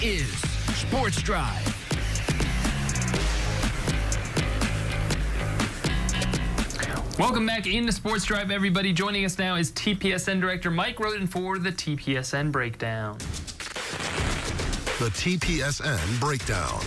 is Sports Drive. Welcome back into Sports Drive, everybody. Joining us now is TPSN Director Mike Roden for the TPSN Breakdown. The TPSN Breakdown.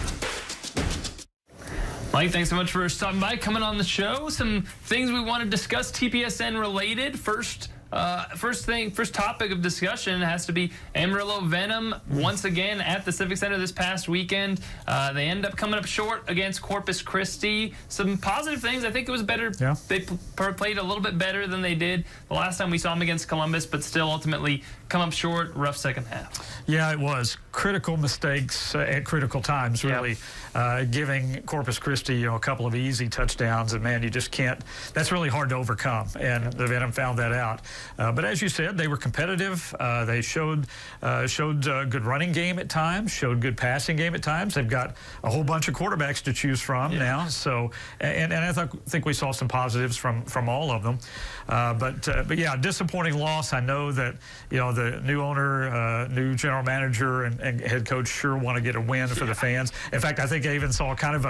Mike, thanks so much for stopping by, coming on the show. Some things we want to discuss TPSN related. First topic of discussion has to be Amarillo Venom once again at the Civic Center this past weekend. They end up coming up short against Corpus Christi. Some positive things. I think it was better. Yeah. They played a little bit better than they did the last time we saw them against Columbus, but still ultimately come up short. Rough second half. Yeah, it was. Critical mistakes at critical times, really. Yep. Giving Corpus Christi, a couple of easy touchdowns, and man, you just can't. That's really hard to overcome, and the Venom found that out. But as you said, they were competitive. They showed good running game at times, showed good passing game at times. They've got a whole bunch of quarterbacks to choose from now. So, and I think we saw some positives from all of them. But yeah, disappointing loss. I know that the new owner, new general manager, and head coach sure want to get a win for the fans. In fact, I think I even saw kind of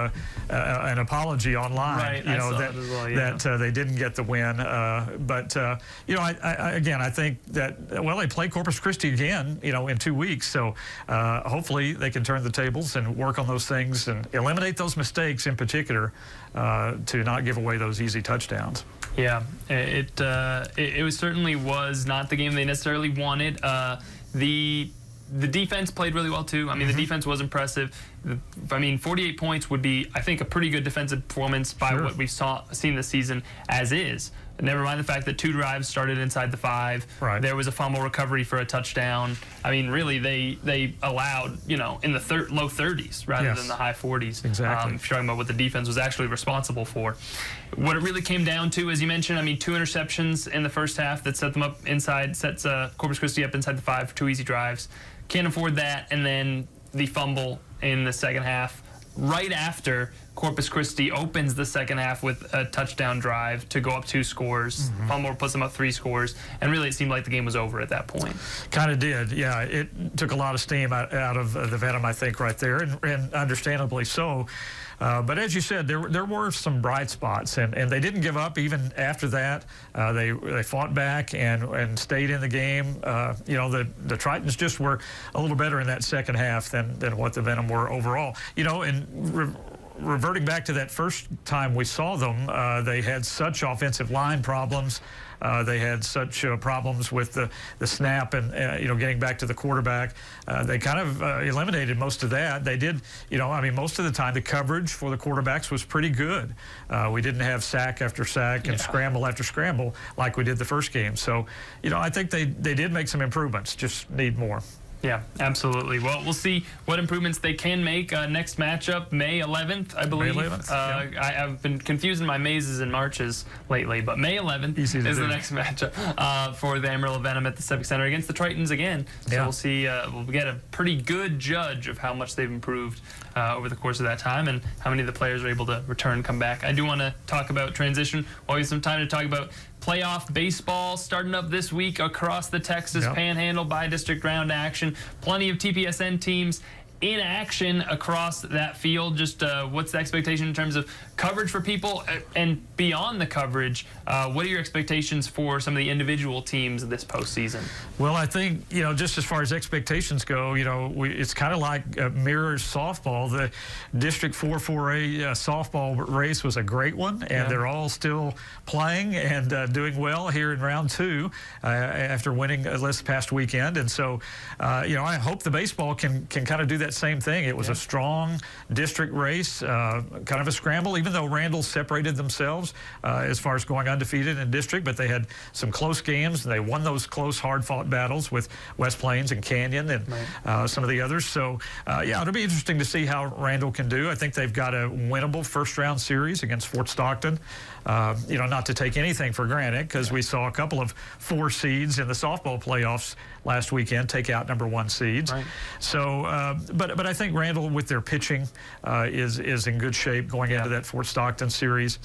an apology online. Right, that they didn't get the win. But I think that they play Corpus Christi again, in 2 weeks. So hopefully they can turn the tables and work on those things and eliminate those mistakes in particular to not give away those easy touchdowns. Yeah, it was certainly was not the game they necessarily wanted. The defense played really well too. I mean, the defense was impressive. 48 points would be, I think, a pretty good defensive performance by what we've seen this season as is. Never mind the fact that 2 drives started inside the 5. Right. There was a fumble recovery for a touchdown. I mean, really, they allowed, in the low 30s rather than the high 40s. Exactly. If you're talking about what the defense was actually responsible for. What it really came down to, as you mentioned, 2 interceptions in the first half that set them up inside, sets Corpus Christi up inside the 5 for 2 easy drives. Can't afford that, and then the fumble in the second half right after Corpus Christi opens the second half with a touchdown drive to go up 2 scores. Fumble puts them up 3 scores, and really it seemed like the game was over at that point. Kind of did, yeah. It took a lot of steam out of the Venom, I think, right there, and understandably so. But as you said, there were some bright spots, and they didn't give up even after that. They fought back and stayed in the game. The Tritons just were a little better in that second half than what the Venom were overall. Reverting back to that first time we saw them, they had such offensive line problems. They had such problems with the snap and getting back to the quarterback. They kind of eliminated most of that. They did, most of the time the coverage for the quarterbacks was pretty good. We didn't have sack after sack and scramble after scramble like we did the first game. So, I think they did make some improvements. Just need more. Yeah, absolutely. Well, we'll see what improvements they can make. Next matchup, May 11th, I believe. May 11th, I've been confusing my mazes and marches lately, but May 11th is the next matchup for the Amarillo Venom at the Civic Center against the Tritons again. So we'll see. We'll get a pretty good judge of how much they've improved over the course of that time and how many of the players are able to return and come back. I do want to talk about transition. We'll have some time to talk about playoff baseball starting up this week across the Texas Panhandle by district round action. Plenty of TPSN teams in action across that field. Just what's the expectation in terms of coverage for people and beyond the coverage? What are your expectations for some of the individual teams this postseason? Well, I think, just as far as expectations go, it's kind of like mirrors softball. The District 4-4A softball race was a great one, and they're all still playing and doing well here in round 2 after winning this past weekend. And so, I hope the baseball can kind of do that same thing. It was a strong district race, kind of a scramble, even though Randall separated themselves as far as going undefeated in district, but they had some close games, and they won those close, hard-fought battles with West Plains and Canyon and some of the others. So, it'll be interesting to see how Randall can do. I think they've got a winnable first-round series against Fort Stockton. Not to take anything for granted, because we saw a couple of 4 seeds in the softball playoffs last weekend take out number 1 seeds. Right. So, but I think Randall, with their pitching, is in good shape going into that Fort Stockton series.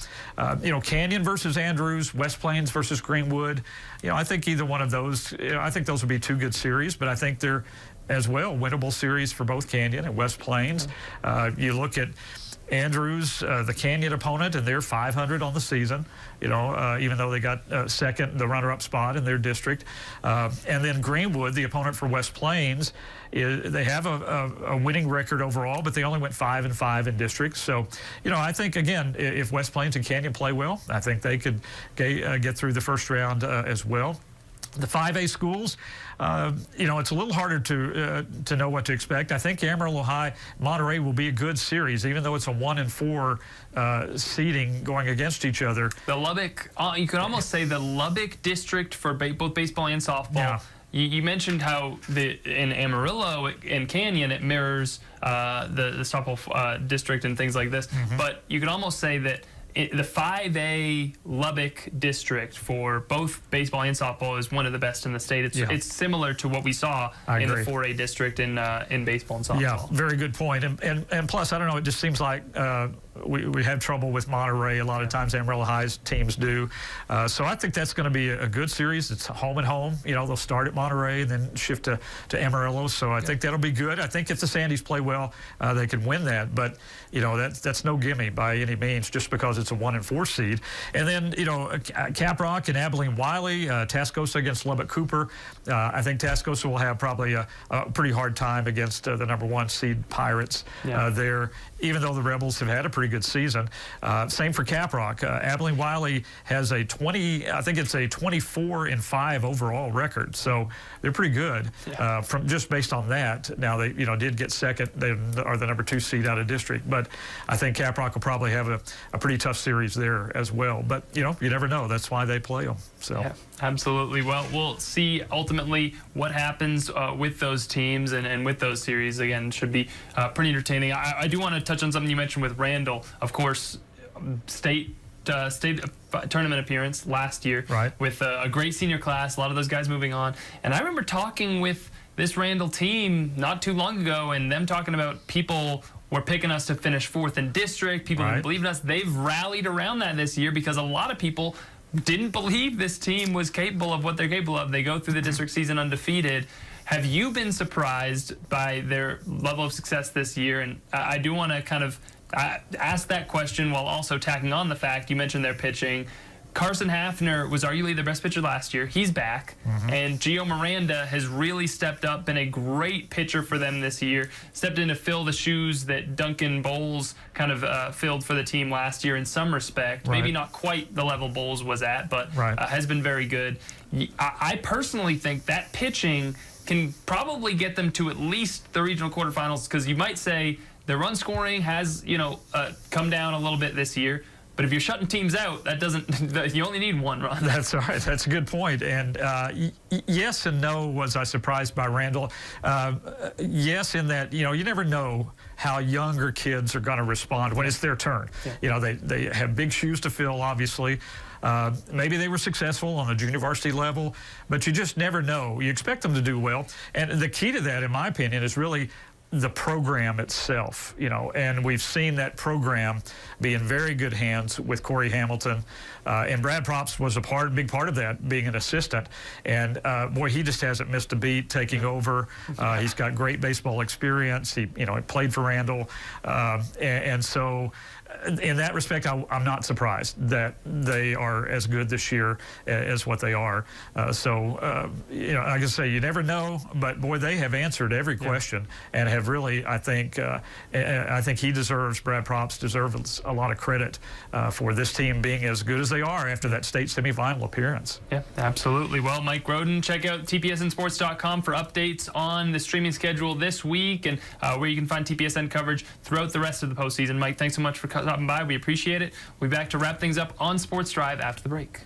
Canyon versus Andrews, West Plains versus Greenwood. I think either one of those, I think those would be 2 good series, but I think they're as well, winnable series for both Canyon and West Plains. You look at Andrews, the Canyon opponent, and they're 500 on the season, even though they got second, the runner-up spot in their district. And then Greenwood, the opponent for West Plains, they have a winning record overall, but they only went 5-5 in districts. So, I think, again, if West Plains and Canyon play well, I think they could get through the first round as well. The 5A schools, it's a little harder to know what to expect. I think Amarillo High, Monterey will be a good series, even though it's a 1-4 seeding going against each other. The Lubbock, you could almost say the Lubbock district for both baseball and softball. Yeah. You mentioned how in Amarillo and Canyon it mirrors the softball district and things like this, but you could almost say that the 5A Lubbock district for both baseball and softball is one of the best in the state. It's similar to what we saw in the 4A district in baseball and softball. Yeah, very good point. And plus, I don't know, it just seems like we have trouble with Monterey a lot of times. Amarillo High's teams do. So I think that's going to be a good series. It's home and home. They'll start at Monterey and then shift to Amarillo. So I think that'll be good. I think if the Sandys play well, they can win that. But, that's no gimme by any means just because it's a 1-4 seed. And then, Caprock and Abilene Wiley, Tascosa against Lubbock Cooper. I think Tascosa will have probably a pretty hard time against the #1 seed Pirates there, even though the Rebels have had a pretty good season. Same for Caprock. Abilene Wiley has a 24-5 overall record, so they're pretty good from just based on that. Now they did get second. They are the #2 seed out of district, but I think Caprock will probably have a pretty tough series there as well. But you never know. That's why they play them. So yeah, absolutely. Well, we'll see ultimately what happens with those teams and with those series. Again, should be pretty entertaining. I do want to touch on something you mentioned with Randall. Of course, state tournament appearance last year with a great senior class, a lot of those guys moving on. And I remember talking with this Randall team not too long ago and them talking about people were picking us to finish 4th in district. People didn't believe in us. They've rallied around that this year because a lot of people didn't believe this team was capable of what they're capable of. They go through the district season undefeated. Have you been surprised by their level of success this year? And I do want to kind of ask that question while also tacking on the fact you mentioned their pitching. Carson Hafner was arguably their best pitcher last year. He's back. And Gio Miranda has really stepped up, been a great pitcher for them this year. Stepped in to fill the shoes that Duncan Bowles kind of filled for the team last year in some respect. Maybe not quite the level Bowles was at, but has been very good. I personally think that pitching can probably get them to at least the regional quarterfinals, because you might say the run scoring has, come down a little bit this year. But if you're shutting teams out, that doesn't. You only need one run. That's right. That's a good point. And yes and no. Was I surprised by Randall? Yes, in that you never know how younger kids are going to respond when it's their turn. They have big shoes to fill, obviously. Maybe they were successful on the junior varsity level, but you just never know. You expect them to do well. And the key to that, in my opinion, is really the program itself, and we've seen that program be in very good hands with Corey Hamilton, and Brad Props was a big part of that, being an assistant, and boy, he just hasn't missed a beat taking over. He's got great baseball experience. He played for Randall, and so in that respect, I'm not surprised that they are as good this year as what they are. Like I say, you never know, but boy, they have answered every question and have really, I think he deserves, Brad Props deserves a lot of credit for this team being as good as they are after that state semifinal appearance. Yeah, absolutely. Well, Mike Roden, check out tpsnsports.com for updates on the streaming schedule this week and where you can find TPSN coverage throughout the rest of the postseason. Mike, thanks so much for stopping by. We appreciate it. We'll be back to wrap things up on Sports Drive after the break.